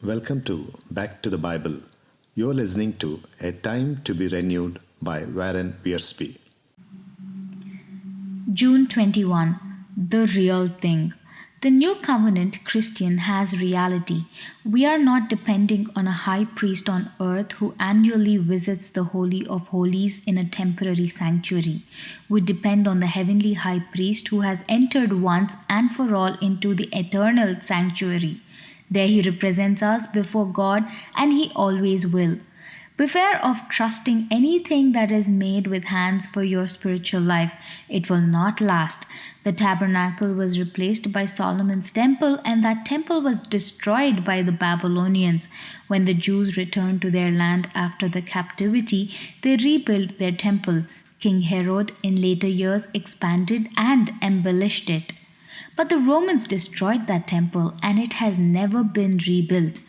Welcome to Back to the Bible. You're listening to A Time to be Renewed by Wiersbe. June 21. The real thing. The new covenant Christian has reality. We are not depending on a high priest on earth who annually visits the Holy of Holies in a temporary sanctuary. We depend on the heavenly high priest who has entered once and for all into the eternal sanctuary. There he represents us before God, and he always will. Beware of trusting anything that is made with hands for your spiritual life. It will not last. The tabernacle was replaced by Solomon's temple, and that temple was destroyed by the Babylonians. When the Jews returned to their land after the captivity, they rebuilt their temple. King Herod in later years expanded and embellished it. But the Romans destroyed that temple, and it has never been rebuilt.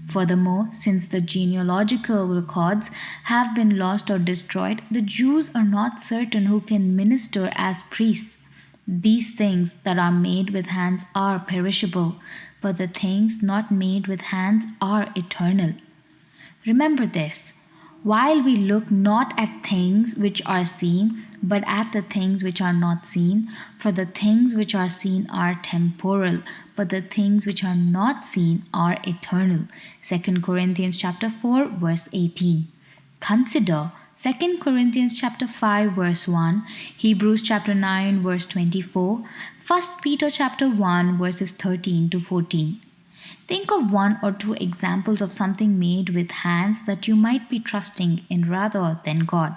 Furthermore, since the genealogical records have been lost or destroyed, the Jews are not certain who can minister as priests. These things that are made with hands are perishable, but the things not made with hands are eternal. Remember this. While we look not at things which are seen, but at the things which are not seen, for the things which are seen are temporal, but the things which are not seen are eternal. 2 Corinthians chapter 4 verse 18. Consider 2 Corinthians chapter 5 verse 1, Hebrews chapter 9 verse 24, 1 Peter chapter 1 verses 13 to 14. Think of one or two examples of something made with hands that you might be trusting in rather than God.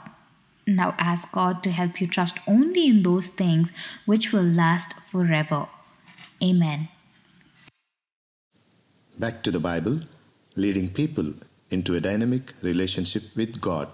Now ask God to help you trust only in those things which will last forever. Amen. Back to the Bible, leading people into a dynamic relationship with God.